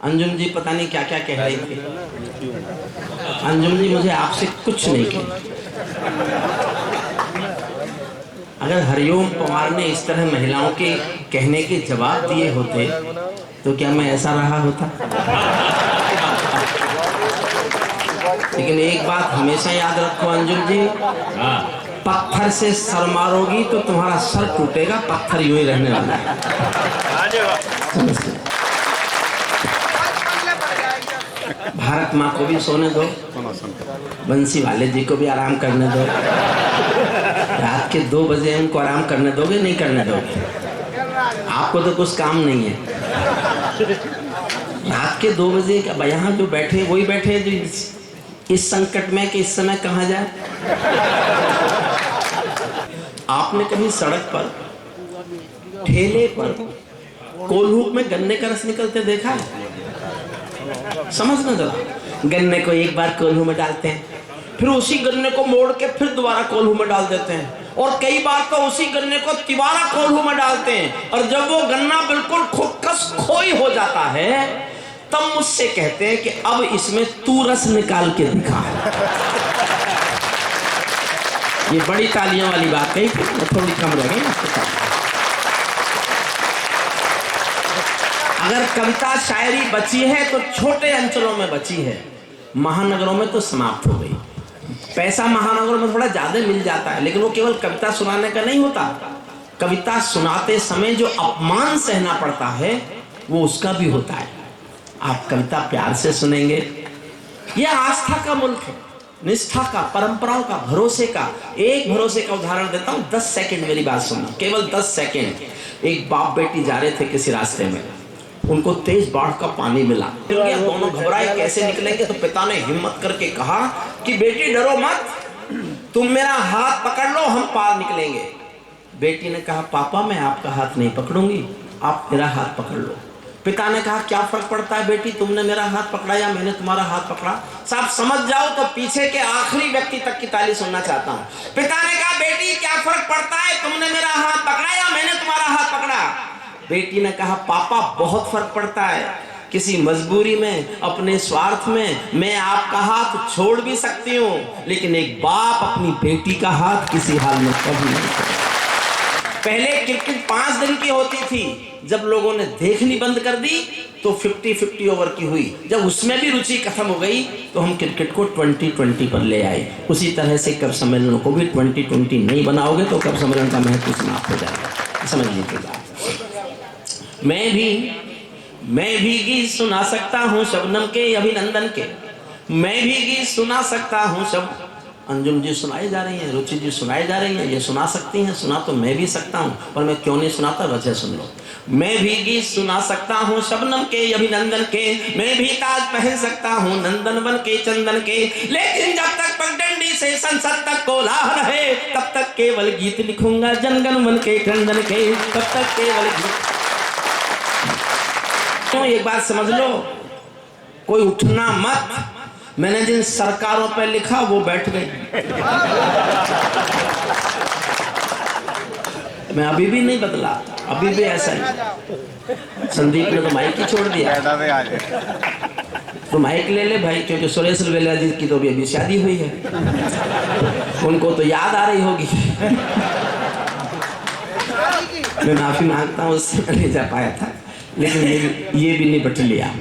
अंजुम जी पता नहीं क्या क्या कह रही थी। अंजुम जी मुझे आपसे कुछ नहीं कहना। अगर हरिओम पवार ने इस तरह महिलाओं के कहने के जवाब दिए होते तो क्या मैं ऐसा रहा होता? लेकिन एक बात हमेशा याद रखो अंजुम जी, पत्थर से सर मारोगी तो तुम्हारा सर टूटेगा, पत्थर यूं ही रहने वाला है। भारत माँ को भी सोने दो, बंसी वाले जी को भी आराम करने दो। रात के 2 बजे उनको आराम करने दोगे? नहीं करने दोगे? आपको तो कुछ काम नहीं है। रात के 2 बजे यहाँ जो बैठे वही बैठे जो इस संकट में कि इस समय कहाँ जाए। आपने कभी सड़क पर ठेले पर कोल्हू में गन्ने का रस निकलते देखा है? समझना जरा, गन्ने को एक बार कोल्हू में डालते हैं, फिर उसी गन्ने को मोड़ के फिर दोबारा कोल्हू में डाल देते हैं, और कई बार तो उसी गन्ने को तिबारा कोल्हू में डालते हैं, और जब वो गन्ना बिल्कुल खुक्कस खोई हो जाता है तब मुझसे कहते हैं कि अब इसमें तू रस निकाल के दिखा। ये बड़ी तालियों वाली बात है, थोड़ी कम रह गई। अगर कविता शायरी बची है तो छोटे अंचलों में बची है, महानगरों में तो समाप्त हो गई। पैसा महानगरों में थोड़ा ज्यादा मिल जाता है, लेकिन वो केवल कविता सुनाने का नहीं होता। कविता सुनाते समय जो अपमान सहना पड़ता है वो उसका भी होता है। आप कविता प्यार से सुनेंगे। यह आस्था का मुल्क है, निष्ठा का, परंपराओं का, भरोसे का। एक भरोसे का उदाहरण देता हूं, 10 सेकंड मेरी बात सुनना, केवल 10 सेकंड। एक बाप बेटी जा रहे थे किसी रास्ते में, उनको तेज बाढ़ का पानी मिला, दोनों घबराए कैसे निकलेंगे, तो पिता ने हिम्मत करके कहा कि बेटी डरो मत, तुम मेरा हाथ पकड़ लो, हम पार निकलेंगे। बेटी ने कहा पापा मैं आपका हाथ नहीं पकड़ूंगी, आप मेरा हाथ पकड़ लो। पिता ने कहा क्या फर्क पड़ता है बेटी, तुमने मेरा हाथ पकड़ा या मैंने तुम्हारा हाथ पकड़ा? साहब समझ जाओ तो पीछे के आखिरी व्यक्ति तक की ताली सुनना चाहता हूं। पिता ने कहा बेटी क्या फर्क पड़ता है, तुमने मेरा हाथ पकड़ा या मैंने तुम्हारा हाथ पकड़ा? बेटी ने कहा पापा बहुत फर्क पड़ता है, किसी मजबूरी में, अपने स्वार्थ में मैं आपका हाथ छोड़ भी सकती हूँ, लेकिन एक बाप अपनी बेटी का हाथ किसी हाल में कभी नहीं छोड़ता। पहले क्रिकेट 5 दिन की होती थी, जब लोगों ने देखनी बंद कर दी तो 50-50 ओवर की हुई। जब उसमें भी रुचि खत्म हो गई तो हम क्रिकेट को 20-20 पर ले आए। उसी तरह से कब सम्मेलन को भी 20-20 नहीं बनाओगे तो कब सम्मेलन का महत्व समाप्त हो जाएगा, समझ लीजिएगा। मैं भी गीत सुना सकता हूँ शबनम के अभिनंदन के, मैं भी गीत सुना सकता हूँ सब। अंजुम जी सुनाई जा रही हैं, रुचि जी सुनाई जा रही हैं, ये सुना सकती हैं, सुना तो मैं भी सकता हूँ, पर मैं क्यों नहीं सुनाता, वजह सुन लो। मैं भी गीत सुना सकता हूँ शबनम के अभिनंदन के, मैं भी ताज पहन सकता हूँ नंदन बन के चंदन के, लेकिन जब तक पगडंडी से संसद तक कोलाहल रहे तब तक केवल गीत लिखूंगा जनगण मन के क्रंदन के, तब तक केवल गीत। तो एक बात समझ लो, कोई उठना मत, मैंने जिन सरकारों पर लिखा वो बैठ गई। मैं अभी भी नहीं बदला, अभी भी ऐसा ही। संदीप ने तो माइक ही छोड़ दिया, तो माइक ले ले भाई, क्योंकि सुरेश वेला जी की तो अभी शादी हुई है, उनको तो याद आ रही होगी। मैं माफी मांगता हूँ, उससे नहीं जा पाया था, लेकिन ये भी नहीं बट लिया।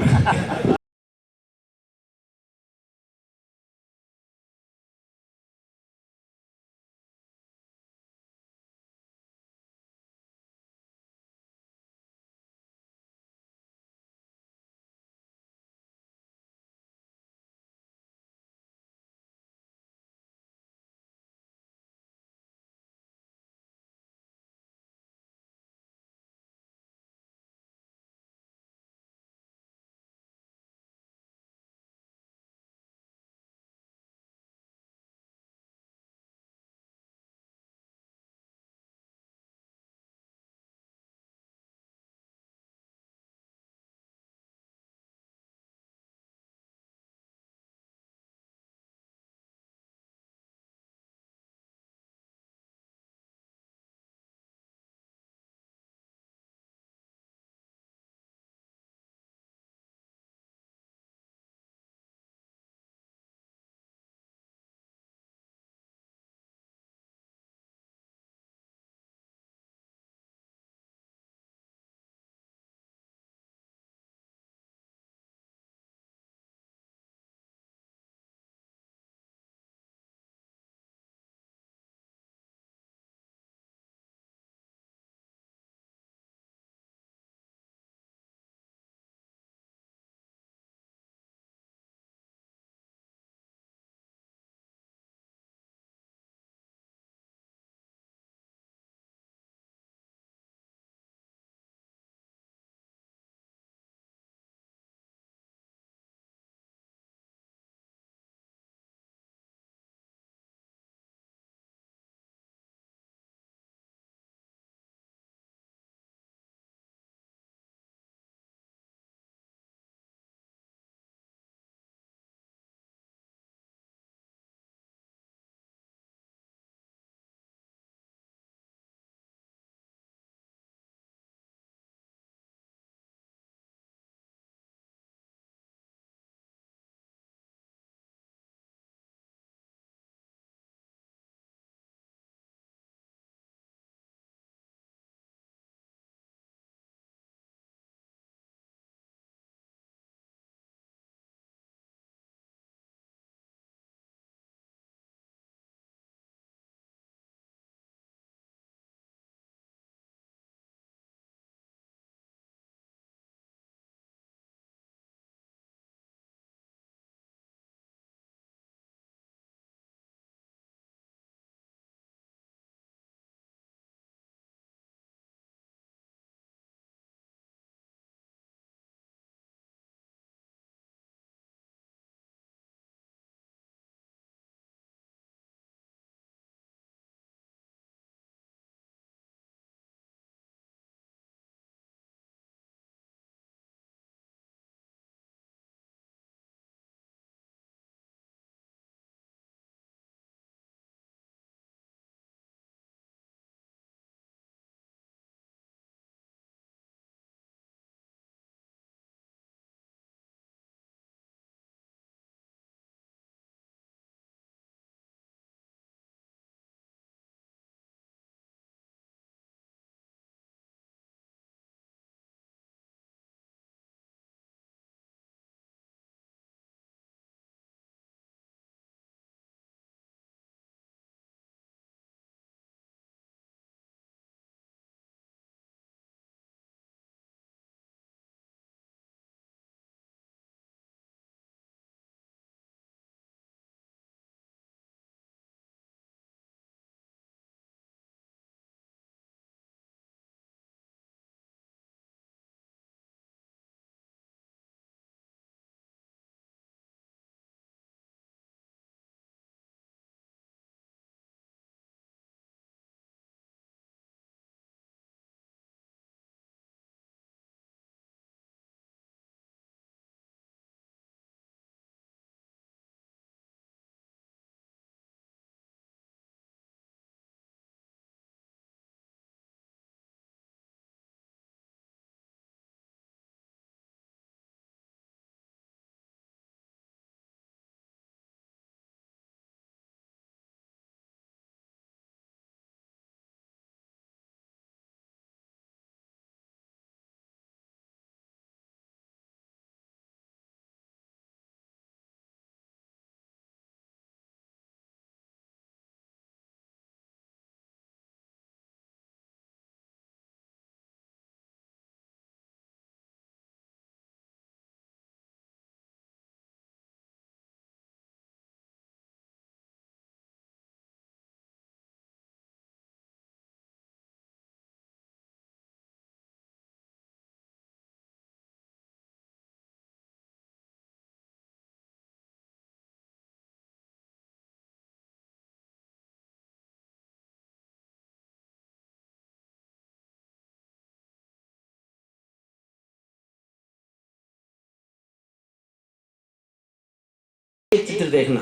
एक चित्र देखना,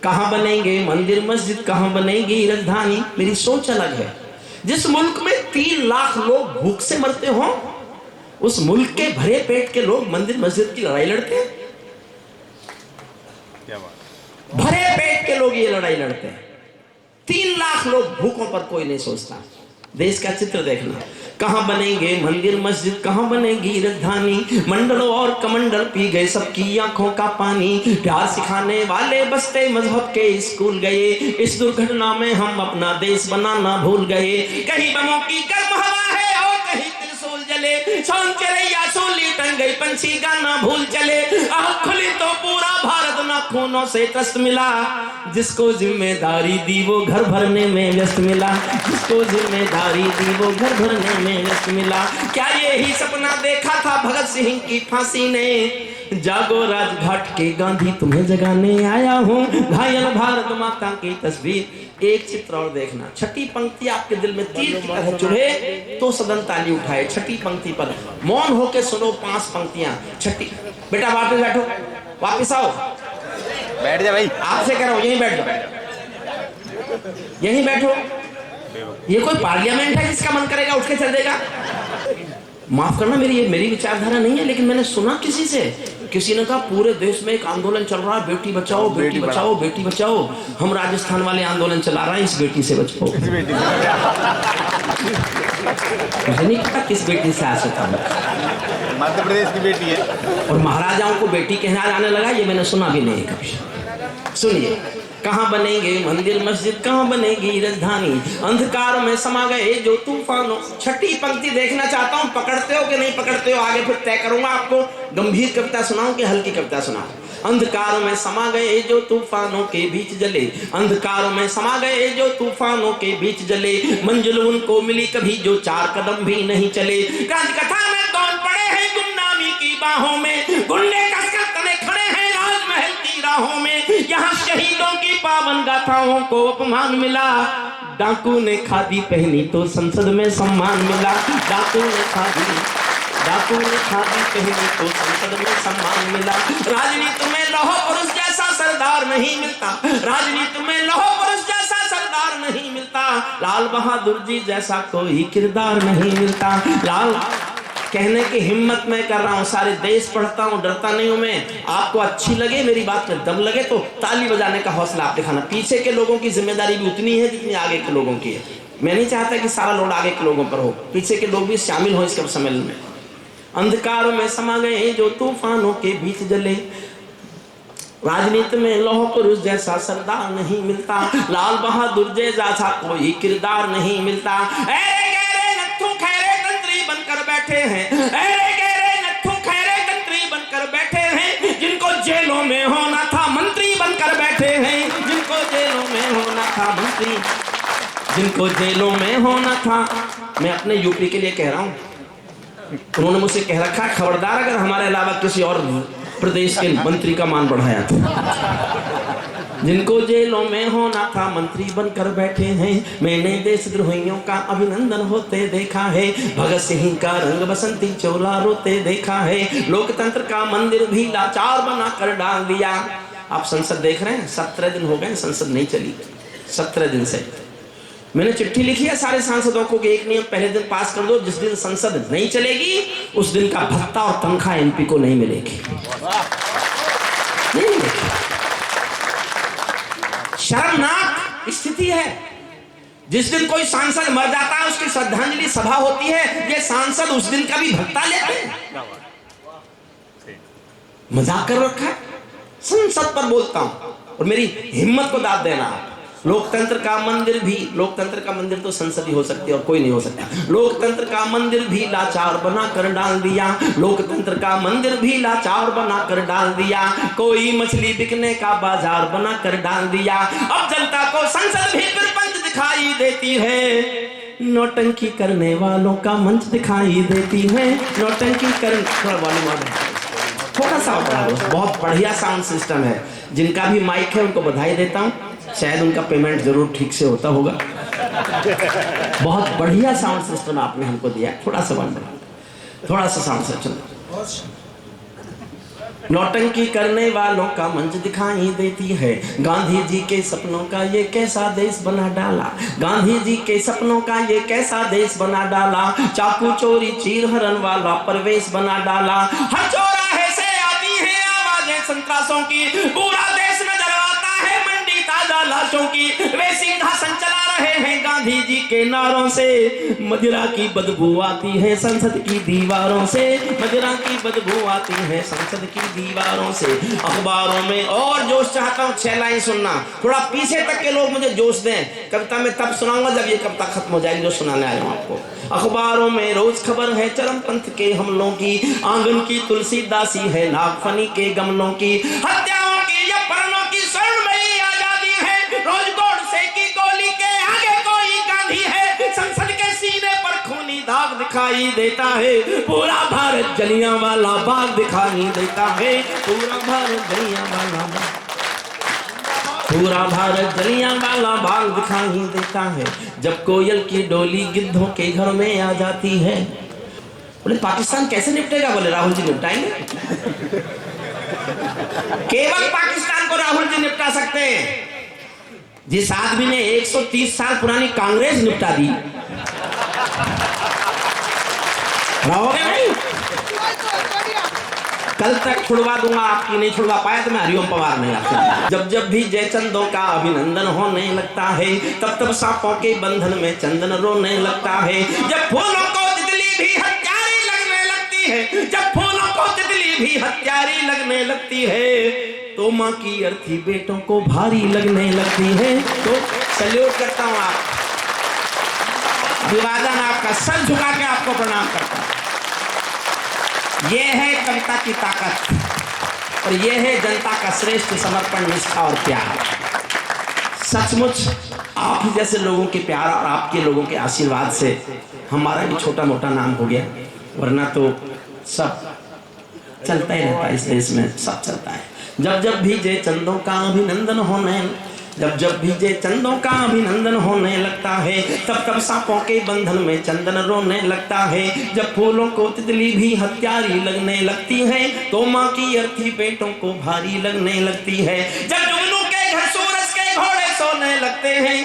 कहाँ बनेंगे मंदिर मस्जिद, कहाँ बनेगी राजधानी, मेरी सोच अलग है। जिस मुल्क में 3 लाख लोग भूख से मरते हो, उस मुल्क के भरे पेट के लोग मंदिर मस्जिद की लड़ाई लड़ते हैं। क्या बात? भरे पेट के लोग ये लड़ाई लड़ते हैं। 3 लाख लोग भूखों पर कोई नहीं सोचता। देश का चित्र देखना, कहाँ बनेंगे मंदिर मस्जिद, कहाँ बनेगी राजधानी, मंडलों और कमंडल पी गए सबकी आंखों का पानी, प्यार सिखाने वाले बसते मजहब के स्कूल गए, इस दुर्घटना में हम अपना देश बनाना भूल गए। कहीं बमों की गर्म हवा है और कहीं त्रिशूल जले, सोन चिड़ैया सोली टंग गई, पंछी गाना भूल चले, आँख खुली तो पूरा भारत ना खूनों से त्रस्त मिला, जिसको जिम्मेदारी दी वो घर भरने में व्यस्त मिला, जिसको जिम्मेदारी दी वो घर भरने में व्यस्त मिला। क्या यही सपना देखा था भगत सिंह की फांसी ने, जागो राजघाट के गांधी तुम्हें जगाने आया हूँ, घायल भारत माता की तस्वीर। एक चित्र और देखना, छठी पंक्ति आपके दिल में तीर की तरह चुभे तो सदन ताली उठाए। छठी पंक्ति पर मौन होके सुनो 5 पंक्तियां। छठी, बेटा वापस बैठो, वापस आओ, बैठ जा भाई, आपसे कह रहा हूं यहीं बैठ जाओ, यहीं बैठो। ये कोई पार्लियामेंट है जिसका मन करेगा उठ के चल देगा? माफ करना, मेरी विचारधारा नहीं है, लेकिन मैंने सुना किसी ने कहा पूरे देश में एक आंदोलन चल रहा है, बेटी बचाओ बेटी बचाओ बेटी बचाओ। हम राजस्थान वाले आंदोलन चला रहा है, इस बेटी से बचाओ। मुझे नहीं पता किस बेटी से आशा था, मध्य प्रदेश की बेटी है। और महाराजाओं को बेटी कहना जाने लगा, ये मैंने सुना भी नहीं कभी। सुनिए, कहाँ बनेंगे मंदिर मस्जिद, कहाँ बनेगी राजधानी, अंधकार में समा गए जो तूफानों। छठी पंक्ति देखना चाहता हूँ, पकड़ते हो कि नहीं पकड़ते हो, आगे फिर तय करूंगा। आपको गंभीर कविता सुनाऊं कि हल्की कविता सुनाऊं? अंधकार में समा गए जो तूफानों के बीच जले, अंधकार में समा गए जो तूफानों के बीच जले, मंजिल उनको मिली कभी जो 4 कदम भी नहीं चले। क्रांति कथा में कौन पड़े हैं गुमनामी की बाहों में, गुंडे कसकर तने खड़े हैं राजमहल की राहों में, यहाँ शहीदों की पावन गाथाओं को अपमान मिला, डाकू ने खादी पहनी तो संसद में सम्मान मिला, डाकू ने खादी पहनी तो संसद में सम्मान मिला। राजनीति में लौह पुरुष जैसा सरदार नहीं मिलता, राजनीति में लौह पुरुष जैसा सरदार नहीं मिलता, लाल बहादुर जी जैसा कोई किरदार नहीं मिलता। लाल कहने की हिम्मत मैं कर रहा हूं, सारे देश पढ़ता हूं, डरता नहीं हूं मैं। आपको अच्छी लगे, मेरी बात में दम लगे तो ताली बजाने का हौसला आप दिखाना। पीछे के लोगों की जिम्मेदारी भी उतनी है जितनी आगे के लोगों की है। मैं नहीं चाहता कि सारा लोड आगे के लोगों पर हो, पीछे के लोग भी शामिल हो इसके सम्मेलन में। अंधकार में समा गए जो तूफानों के बीच जले, राजनीति में लौह पुरुष जैसा सरदार नहीं मिलता, लाल बहादुर जैसा कोई किरदार नहीं मिलता। बनकर बैठे हैं, अरे गहरे नत्थू खैरे कंत्री बनकर बैठे हैं, जिनको जेलों में होना था मंत्री बनकर बैठे हैं, जिनको जेलों में होना था मंत्री, जिनको जेलों में होना था। मैं अपने यूपी के लिए कह रहा हूं, उन्होंने मुझसे कह रखा खबरदार अगर हमारे अलावा किसी और प्रदेश के मंत्री का मान बढ़ाया तो। जिनको जेलों में होना था मंत्री बनकर बैठे हैं, मैंने देशद्रोहियों का अभिनंदन होते देखा है, भगत सिंह का रंग बसंती चोला रोते देखा है, लोकतंत्र का मंदिर भी लाचार बना कर डाल दिया। आप संसद देख रहे हैं, 17 दिन हो गए संसद नहीं चली, 17 दिन से। मैंने चिट्ठी लिखी है सारे सांसदों को कि एक नियम पहले दिन पास कर दो, जिस दिन संसद नहीं चलेगी उस दिन का भत्ता और तनख्वाह एमपी को नहीं मिलेगी, नहीं मिलेगी। शर्मनाक स्थिति है। जिस दिन कोई सांसद मर जाता है उसकी श्रद्धांजलि सभा होती है, ये सांसद उस दिन का भी भत्ता लेते हैं। मजाक कर रखा है। संसद पर बोलता हूं और मेरी हिम्मत को दाद देना। लोकतंत्र का मंदिर भी, लोकतंत्र का मंदिर तो संसद ही हो सकती है और कोई नहीं हो सकता। लोकतंत्र का मंदिर भी लाचार बना कर डाल दिया, लोकतंत्र का मंदिर भी लाचार बना कर डाल दिया, कोई मछली बिकने का बाजार बना कर डाल दिया। अब जनता को संसद भी फिर पंच दिखाई देती है, नौटंकी करने वालों का मंच दिखाई देती है, नौटंकी करने वालों। थोड़ा सा बहुत बढ़िया साउंड सिस्टम है। जिनका भी माइक है उनको बधाई देता हूँ, शायद उनका पेमेंट जरूर ठीक से होता होगा। बहुत बढ़िया साउंड सिस्टम आपने हमको दिया। थोड़ा सा बंद, थोड़ा सा साउंड सिस्टम। नौटंकी करने वालों का मंच दिखाई देती है। गांधी जी के सपनों का ये कैसा देश बना डाला, गांधी जी के सपनों का ये कैसा देश बना डाला। चाकू चोरी चीर हरण वाला परवेश बना डाला। हर चौराहे से आती है आवाजें संतरासों की, पूरा देश नजर आता है मंडी ताजा लाशों की। वे सिंहासन चला रहे हैं गांधी जी के नारों से, मदिरा की बदबू आती है संसद की दीवारों से, मदिरा की बदबू आती है संसद की दीवारों से। अखबारों में और जोश चाहता हूँ, 6 लाइन सुनना, थोड़ा पीछे तक के लोग मुझे जोश दें। कविता में तब सुनाऊंगा जब ये कविता खत्म हो जाएगी जो सुनाने आया हूँ आपको। अखबारों में रोज खबर है चरमपंथ के हमलों की, आंगन की तुलसी दासी है नागफनी के गमलों की। हत्याओं की या प्राणों की स्वर्णमयी आजादी है, रोज गोडसे की गोली के आगे कोई गांधी है। संसद के सीने पर खूनी दाग दिखाई देता है, पूरा भारत जलियांवाला बाग दिखाई देता है। पूरा भारत जलियांवाला बाग, पूरा भारत जलियांवाला बाग दिखाई देता है। जब कोयल की डोली गिद्धों के घर में आ जाती है। बोले पाकिस्तान कैसे निपटेगा? बोले राहुल जी निपटाएंगे। केवल पाकिस्तान को राहुल जी निपटा सकते हैं। जिस आदमी ने 130 साल पुरानी कांग्रेस निपटा दी, रहोगे नहीं? कल तक छुड़वा दूंगा, आपकी नहीं छुड़वा पाया तो मैं हरिओम पवार नहीं आपसे। जब जब भी जयचंदों का अभिनंदन होने लगता है, तब तब सांपों के बंधन में चंदन रोने लगता है। जब फूलों को तितली भी हत्यारी लगने लगती है, जब फूलों को तितली भी हत्यारी लगने लगती है, तो माँ की अर्थी बेटों को भारी लगने लगती है। तो सल्यूट करता हूँ, आप अभिवादन, आपका सर झुका के आपको प्रणाम करता हूँ। ये है कविता की ताकत और ये है जनता का श्रेष्ठ समर्पण, निष्ठा और प्यार। सचमुच आप ही जैसे लोगों के प्यार और आपके लोगों के आशीर्वाद से हमारा भी छोटा मोटा नाम हो गया, वरना तो सब चलता ही रहता है इस देश में, सब चलता है। जब जब भी जयचंदों का अभिनंदन होने, जब जब भी जयचंदों का अभिनंदन होने लगता है, तब तब सांपों के बंधन में चंदन रोने लगता है। जब फूलों को तितली भी हत्यारी लगने लगती है, तो माँ की अर्थी बेटों को भारी लगने लगती है। जब जुगनू के घर सूरज के घोड़े सोने लगते हैं,